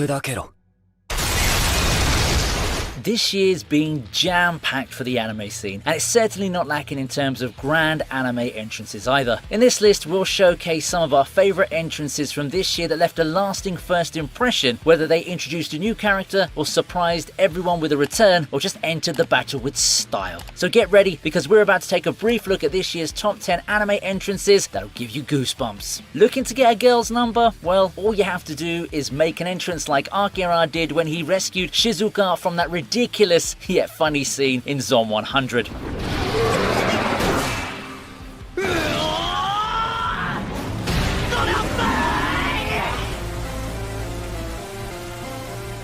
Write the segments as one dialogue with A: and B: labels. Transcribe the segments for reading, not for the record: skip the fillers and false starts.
A: 砕けろ。
B: This year's been jam-packed for the anime scene, and it's certainly not lacking in terms of grand anime entrances either. In this list, we'll showcase some of our favourite entrances from this year that left a lasting first impression, whether they introduced a new character, or surprised everyone with a return, or just entered the battle with style. So get ready, because we're about to take a brief look at this year's top 10 anime entrances that'll give you goosebumps. Looking to get a girl's number? Well, all you have to do is make an entrance like Akira did when he rescued Shizuka from that ridiculous yet funny scene in Zom 100.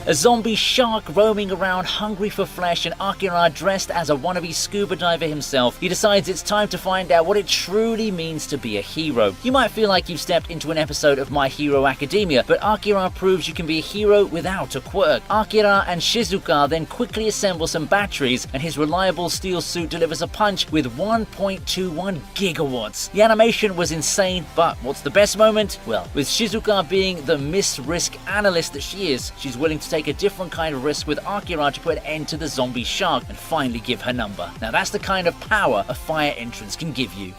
B: A zombie shark roaming around hungry for flesh, and Akira dressed as a wannabe scuba diver himself. He decides it's time to find out what it truly means to be a hero. You might feel like you've stepped into an episode of My Hero Academia, but Akira proves you can be a hero without a quirk. Akira and Shizuka then quickly assemble some batteries, and his reliable steel suit delivers a punch with 1.21 gigawatts. The animation was insane, but what's the best moment? Well, with Shizuka being the risk analyst that she is, she's willing to take a different kind of risk with Akira to put an end to the zombie shark and finally give her number. Now that's the kind of power a fire entrance can give you.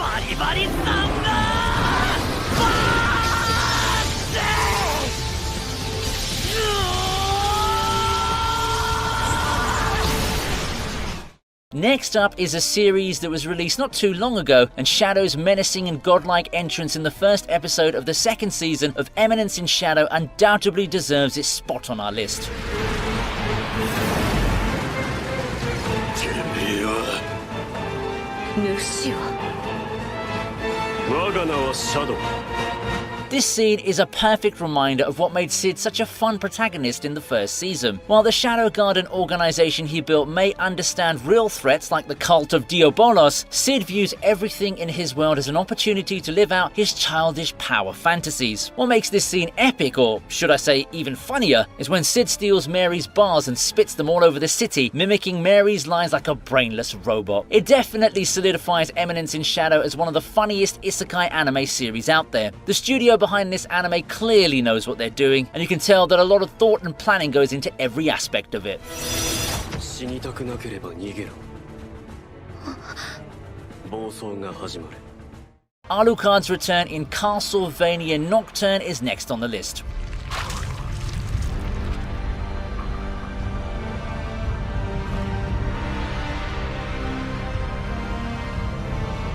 B: Next up is a series that was released not too long ago, and Shadow's menacing and godlike entrance in the first episode of the second season of Eminence in Shadow undoubtedly deserves its spot on our list. This scene is a perfect reminder of what made Sid such a fun protagonist in the first season. While the Shadow Garden organization he built may understand real threats like the cult of Diabolos, Sid views everything in his world as an opportunity to live out his childish power fantasies. What makes this scene epic, or should I say even funnier, is when Sid steals Mary's bars and spits them all over the city, mimicking Mary's lines like a brainless robot. It definitely solidifies Eminence in Shadow as one of the funniest isekai anime series out there. The studio behind this anime clearly knows what they're doing, and you can tell that a lot of thought and planning goes into every aspect of it. Alucard's return in Castlevania Nocturne is next on the list.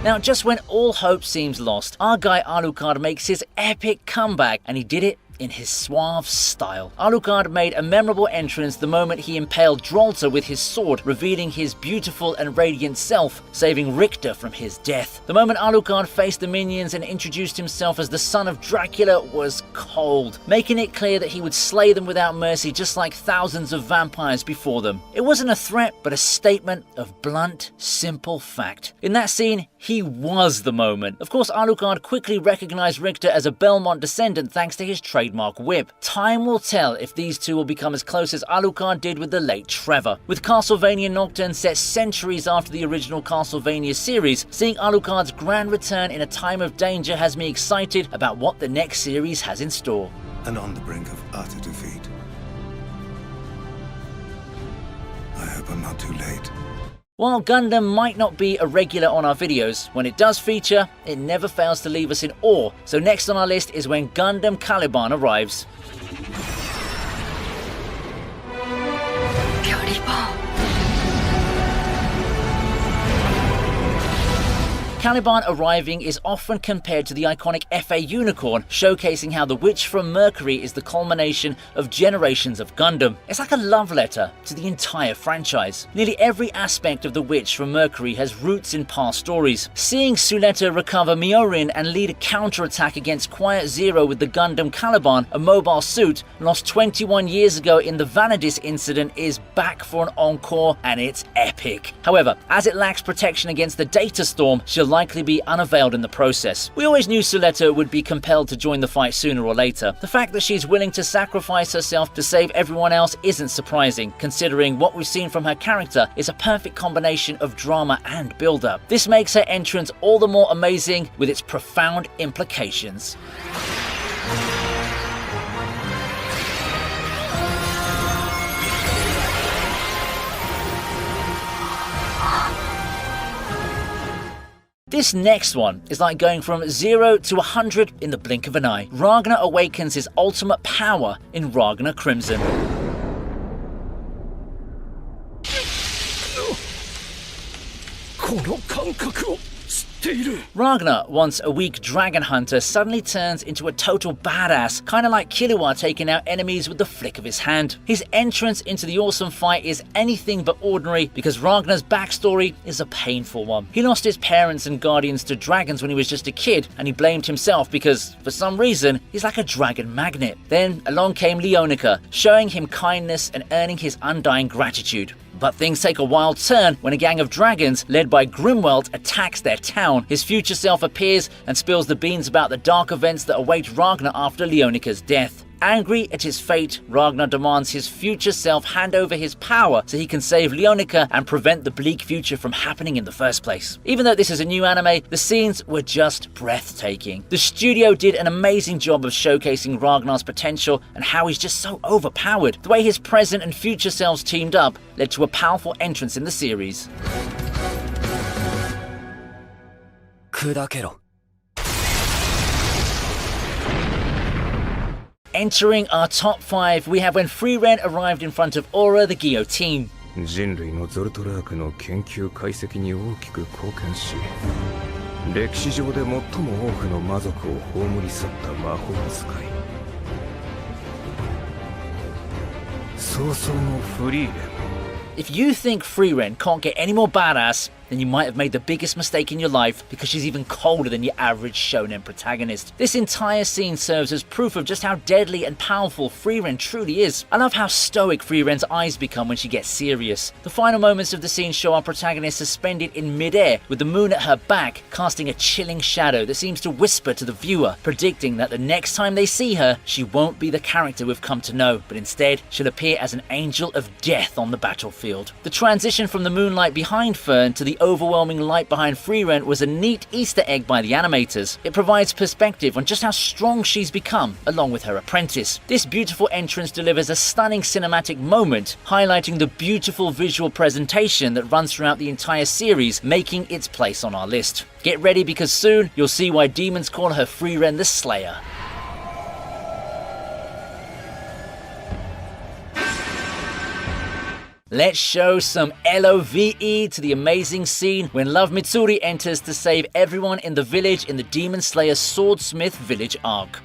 B: Now, just when all hope seems lost, our guy Alucard makes his epic comeback, and he did it in his suave style. Alucard made a memorable entrance the moment he impaled Drolta with his sword, revealing his beautiful and radiant self, saving Richter from his death. The moment Alucard faced the minions and introduced himself as the son of Dracula was cold, making it clear that he would slay them without mercy, just like thousands of vampires before them. It wasn't a threat, but a statement of blunt, simple fact. In that scene, he was the moment. Of course, Alucard quickly recognized Richter as a Belmont descendant thanks to his trademark whip. Time will tell if these two will become as close as Alucard did with the late Trevor. With Castlevania Nocturne set centuries after the original Castlevania series, seeing Alucard's grand return in a time of danger has me excited about what the next series has in store.
C: And on the brink of utter defeat. I hope I'm not too late.
B: While Gundam might not be a regular on our videos, when it does feature, it never fails to leave us in awe. So next on our list is when Gundam Caliban arrives. Caliban arriving is often compared to the iconic FA Unicorn, showcasing how the Witch from Mercury is the culmination of generations of Gundam. It's like a love letter to the entire franchise. Nearly every aspect of the Witch from Mercury has roots in past stories. Seeing Suletta recover Miorin and lead a counterattack against Quiet Zero with the Gundam Caliban, a mobile suit, lost 21 years ago in the Vanadis incident, is back for an encore, and it's epic. However, as it lacks protection against the Data Storm, she'll likely be unavailed in the process. We always knew Suletta would be compelled to join the fight sooner or later. The fact that she's willing to sacrifice herself to save everyone else isn't surprising, considering what we've seen from her character is a perfect combination of drama and build-up. This makes her entrance all the more amazing with its profound implications. This next one is like going from 0 to 100 in the blink of an eye. Ragnar awakens his ultimate power in Ragnar Crimson. Ragnar, once a weak dragon hunter, suddenly turns into a total badass, kinda like Killua taking out enemies with the flick of his hand. His entrance into the awesome fight is anything but ordinary because Ragnar's backstory is a painful one. He lost his parents and guardians to dragons when he was just a kid, and he blamed himself because, for some reason, he's like a dragon magnet. Then along came Leonica, showing him kindness and earning his undying gratitude. But things take a wild turn when a gang of dragons led by Grimwelt attacks their town. His future self appears and spills the beans about the dark events that await Ragnar after Leonica's death. Angry at his fate, Ragnar demands his future self hand over his power so he can save Leonica and prevent the bleak future from happening in the first place. Even though this is a new anime, the scenes were just breathtaking. The studio did an amazing job of showcasing Ragnar's potential and how he's just so overpowered. The way his present and future selves teamed up led to a powerful entrance in the series. Entering our top 5, we have when Frieren arrived in front of Aura the Guillotine.
A: 人類のゾルトラークの研究解析に大きく貢献し、歴史上で最も多くの魔族を葬り去った魔法使い。早々のフリーレン。
B: If you think Frieren can't get any more badass, then you might have made the biggest mistake in your life because she's even colder than your average shonen protagonist. This entire scene serves as proof of just how deadly and powerful Frieren truly is. I love how stoic Frieren's eyes become when she gets serious. The final moments of the scene show our protagonist suspended in midair with the moon at her back, casting a chilling shadow that seems to whisper to the viewer, predicting that the next time they see her, she won't be the character we've come to know, but instead she'll appear as an angel of death on the battlefield. The transition from the moonlight behind Fern to the overwhelming light behind Frieren was a neat Easter egg by the animators. It provides perspective on just how strong she's become, along with her apprentice. This beautiful entrance delivers a stunning cinematic moment, highlighting the beautiful visual presentation that runs throughout the entire series, making its place on our list. Get ready because soon you'll see why demons call her Frieren the Slayer. Let's show some LOVE to the amazing scene when Love Mitsuri enters to save everyone in the village in the Demon Slayer Swordsmith Village arc.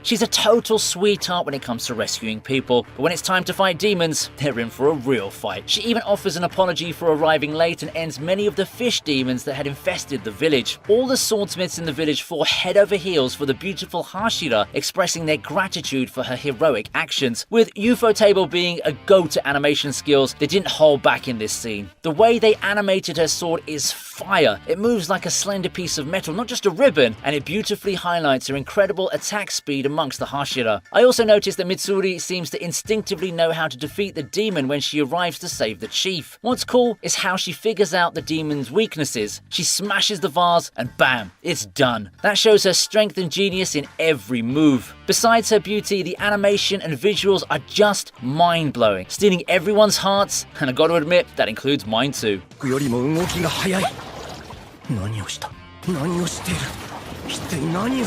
B: She's a total sweetheart when it comes to rescuing people, but when it's time to fight demons, they're in for a real fight. She even offers an apology for arriving late and ends many of the fish demons that had infested the village. All the swordsmiths in the village fall head over heels for the beautiful Hashira, expressing their gratitude for her heroic actions. With Ufotable being a go-to animation skills, they didn't hold back in this scene. The way they animated her sword is fire. It moves like a slender piece of metal, not just a ribbon, and it beautifully highlights her incredible attack speed amongst the Hashira. I also noticed that Mitsuri seems to instinctively know how to defeat the demon when she arrives to save the chief. What's cool is how she figures out the demon's weaknesses. She smashes the vase and bam, it's done. That shows her strength and genius in every move. Besides her beauty, the animation and visuals are just mind-blowing, stealing everyone's hearts, and I gotta admit, that includes mine too.
A: よりも動きが速い。何をした？何をしている？一体何を？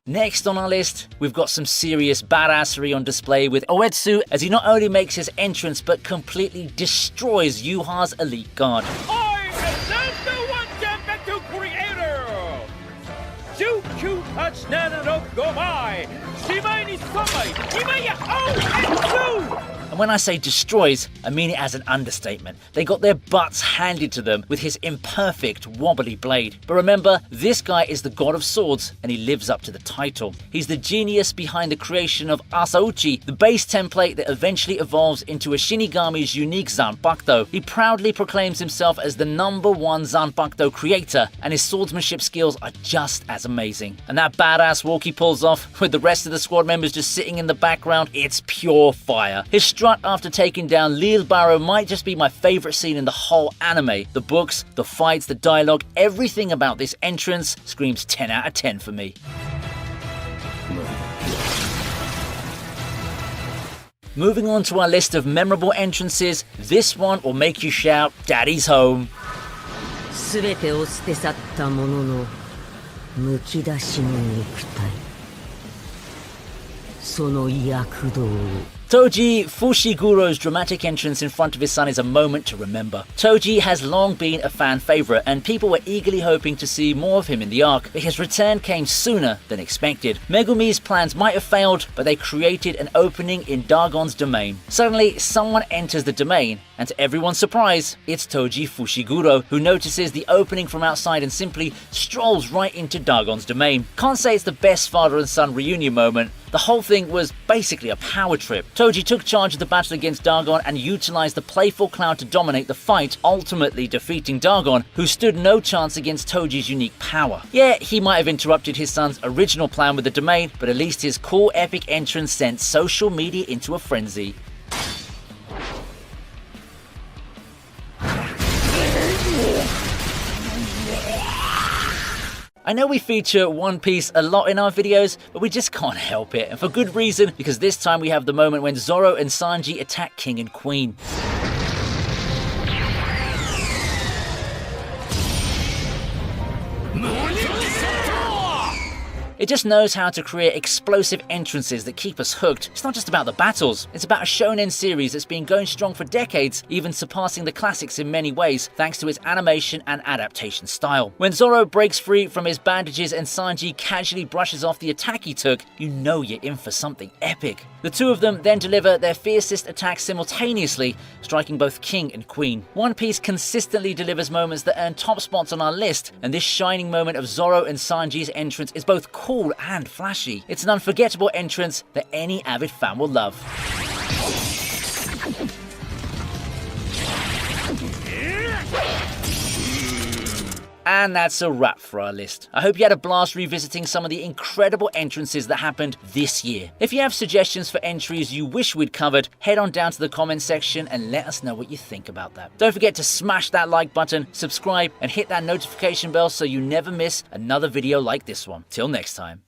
B: Next on our list, we've got some serious badassery on display with Oetsu as he not only makes his entrance but completely destroys Yuha's elite guard.
D: I am the one Genpetsu creator! Juku touch Nana no Gomai! Shimai ni Samai! Imaya Oetsu!
B: And when I say destroys, I mean it as an understatement. They got their butts handed to them with his imperfect, wobbly blade. But remember, this guy is the god of swords, and he lives up to the title. He's the genius behind the creation of Asauchi, the base template that eventually evolves into a Shinigami's unique Zanpakuto. He proudly proclaims himself as the #1 Zanpakuto creator, and his swordsmanship skills are just as amazing. And that badass walk he pulls off, with the rest of the squad members just sitting in the background, it's pure fire. His strut after taking down Lil Barrow might just be my favourite scene in the whole anime. The books, the fights, the dialogue, everything about this entrance screams 10 out of 10 for me. Moving on to our list of memorable entrances, this one will make you shout, Daddy's home.
E: 全てを捨て去った者のむき出しの肉体その躍動を
B: Toji Fushiguro's dramatic entrance in front of his son is a moment to remember. Toji has long been a fan favourite, and people were eagerly hoping to see more of him in the arc, but his return came sooner than expected. Megumi's plans might have failed, but they created an opening in Dargon's domain. Suddenly, someone enters the domain, and to everyone's surprise, it's Toji Fushiguro, who notices the opening from outside and simply strolls right into Dargon's domain. Can't say it's the best father and son reunion moment. The whole thing was basically a power trip. Toji took charge of the battle against Dargon and utilized the playful cloud to dominate the fight, ultimately defeating Dargon, who stood no chance against Toji's unique power. Yeah, he might have interrupted his son's original plan with the domain, but at least his cool epic entrance sent social media into a frenzy. I know we feature One Piece a lot in our videos, but we just can't help it, and for good reason, because this time we have the moment when Zoro and Sanji attack King and Queen. It just knows how to create explosive entrances that keep us hooked. It's not just about the battles, it's about a shonen series that's been going strong for decades, even surpassing the classics in many ways, thanks to its animation and adaptation style. When Zoro breaks free from his bandages and Sanji casually brushes off the attack he took, you know you're in for something epic. The two of them then deliver their fiercest attacks simultaneously, striking both King and Queen. One Piece consistently delivers moments that earn top spots on our list, and this shining moment of Zoro and Sanji's entrance is both cool and flashy. It's an unforgettable entrance that any avid fan will love. And that's a wrap for our list. I hope you had a blast revisiting some of the incredible entrances that happened this year. If you have suggestions for entries you wish we'd covered, head on down to the comments section and let us know what you think about that. Don't forget to smash that like button, subscribe, and hit that notification bell so you never miss another video like this one. Till next time.